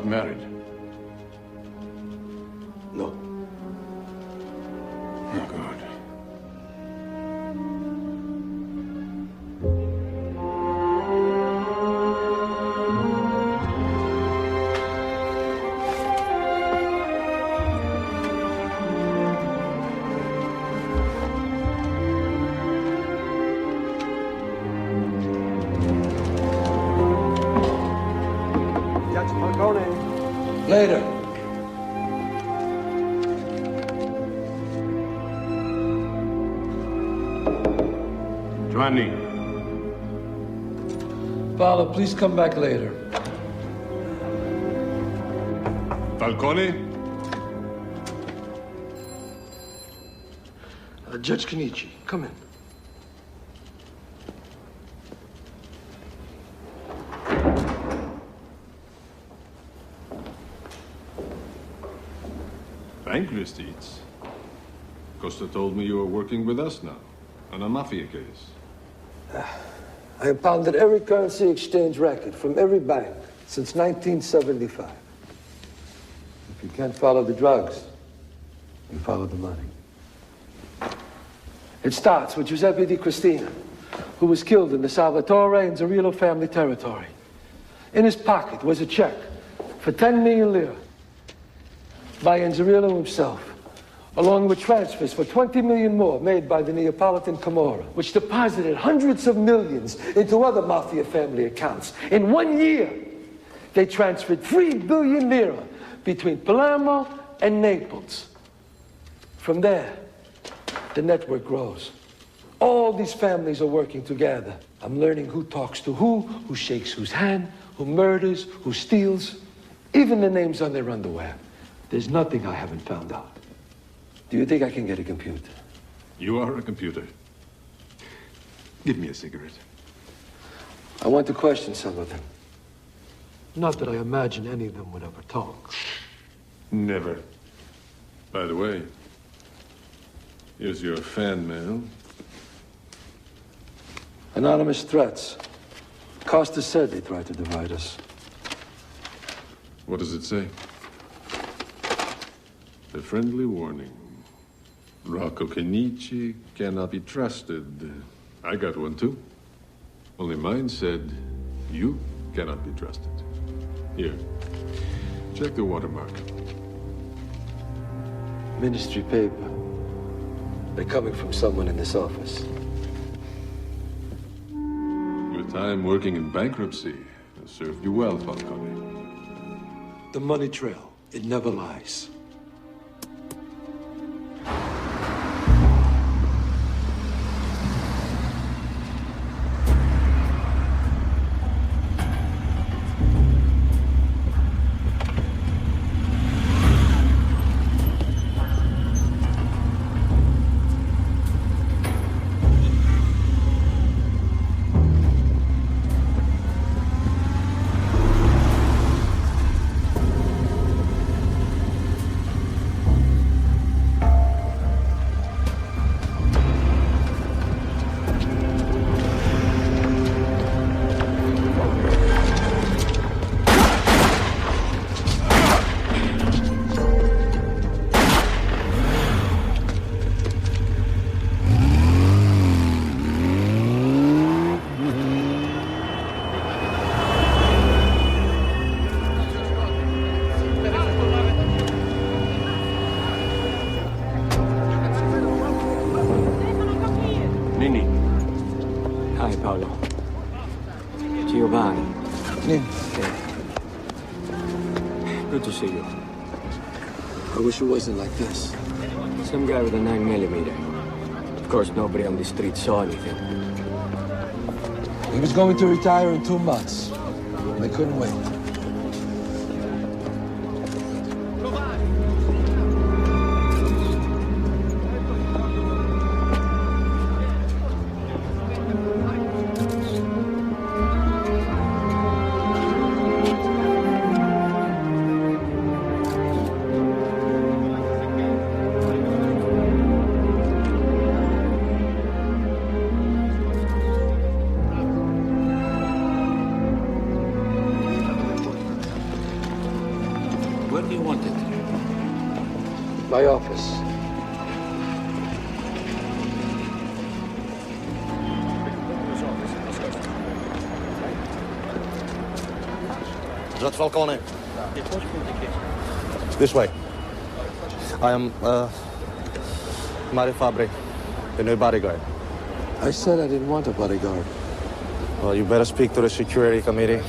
not married? No. Oh, good. Judge Falcone. Later. Giovanni. Paolo, please come back later. Falcone? Judge Kenichi, come in. Bank receipts. Costa told me you were working with us now, on a Mafia case. I impounded every currency exchange record from every bank since 1975. If you can't follow the drugs, you follow the money. It starts with Giuseppe Di Cristina, who was killed in the Salvatore and Zerillo family territory. In his pocket was a check for 10 million lira by Enzerillo himself, along with transfers for 20 million more made by the Neapolitan Camorra, which deposited hundreds of millions into other Mafia family accounts. In 1 year, they transferred 3 billion lira between Palermo and Naples. From there, the network grows. All these families are working together. I'm learning who talks to who shakes whose hand, who murders, who steals, even the names on their underwear. There's nothing I haven't found out. Do you think I can get a computer? You are a computer. Give me a cigarette. I want to question some of them. Not that I imagine any of them would ever talk. Never. By the way, here's your fan mail. Anonymous threats. Costa said they tried to divide us. What does it say? A friendly warning. Rocco Kenichi cannot be trusted. I got one too. Only mine said, you cannot be trusted. Here, check the watermark. Ministry paper. They're coming from someone in this office. Your time working in bankruptcy has served you well, Falcone. The money trail, it never lies. Giovanni. Nin. Good to see you. I wish it wasn't like this. Some guy with a 9mm. Of course, nobody on the street saw anything. He was going to retire in 2 months. They couldn't wait. What do you want it? My office. Chazz Falcone. This way. I am, Mario Fabri, the new bodyguard. I said I didn't want a bodyguard. Well, you better speak to the security committee.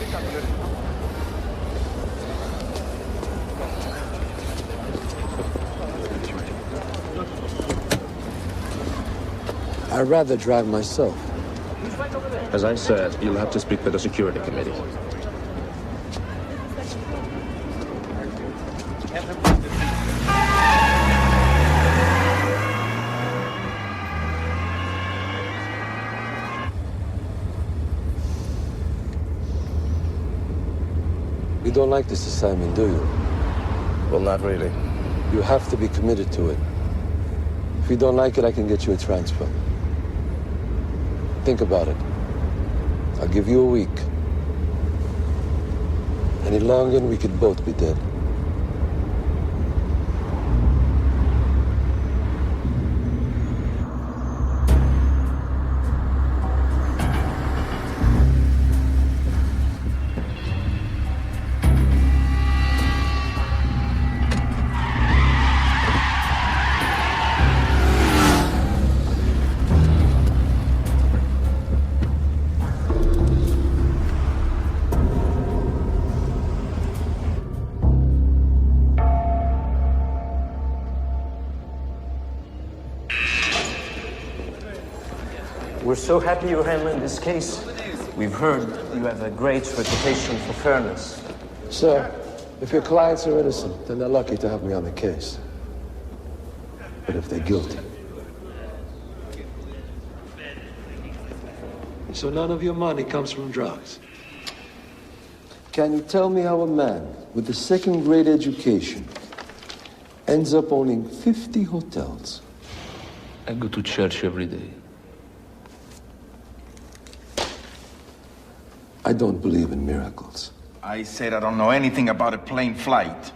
I'd rather drive myself. As I said, you'll have to speak to the security committee. You don't like this assignment, do you? Well, not really. You have to be committed to it. If you don't like it, I can get you a transfer. Think about it. I'll give you a week. Any longer, and we could both be dead. We're so happy you're handling this case. We've heard you have a great reputation for fairness. Sir, if your clients are innocent, then they're lucky to have me on the case. But if they're guilty... So none of your money comes from drugs? Can you tell me how a man with a second-grade education ends up owning 50 hotels? I go to church every day. I don't believe in miracles. I said I don't know anything about a plane flight.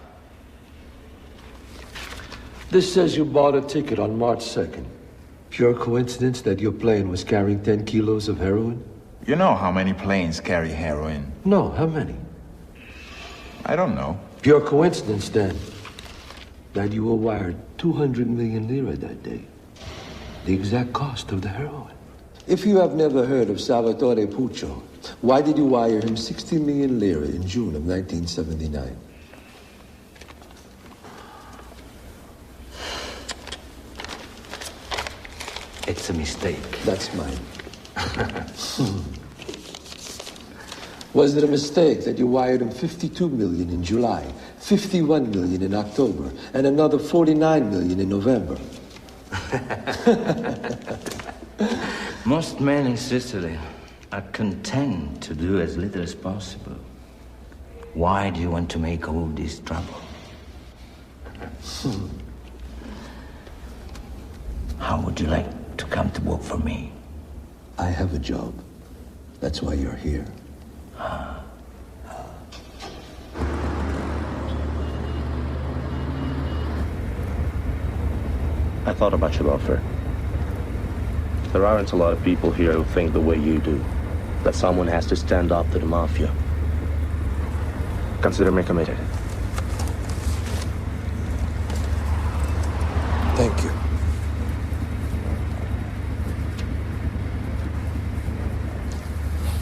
This says you bought a ticket on March 2nd. Pure coincidence that your plane was carrying 10 kilos of heroin? You know how many planes carry heroin? No, how many? I don't know. Pure coincidence, then, that you were wired 200 million lira that day. The exact cost of the heroin. If you have never heard of Salvatore Puccio, why did you wire him 60 million lira in June of 1979? It's a mistake. That's mine. Was it a mistake that you wired him 52 million in July, 51 million in October, and another 49 million in November? Most men in Sicily are content to do as little as possible. Why do you want to make all this trouble? How would you like to come to work for me? I have a job. That's why you're here. I thought about your offer. There aren't a lot of people here who think the way you do, that someone has to stand up to the Mafia. Consider me committed. Thank you.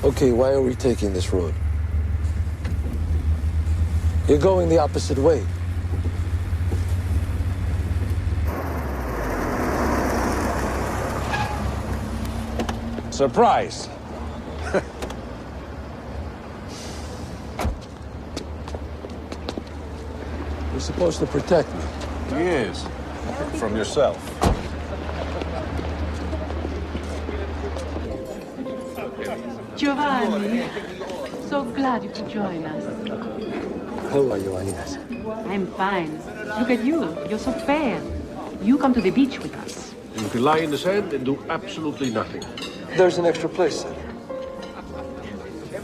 Okay, why are we taking this road? You're going the opposite way. Surprise! You're supposed to protect me. Yes, from yourself. Giovanni, so glad you could join us. How are you, Inez? I'm fine. Look at you. You're so fair. You come to the beach with us. You can lie in the sand and do absolutely nothing. There's an extra place, sir.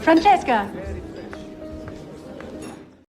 Francesca,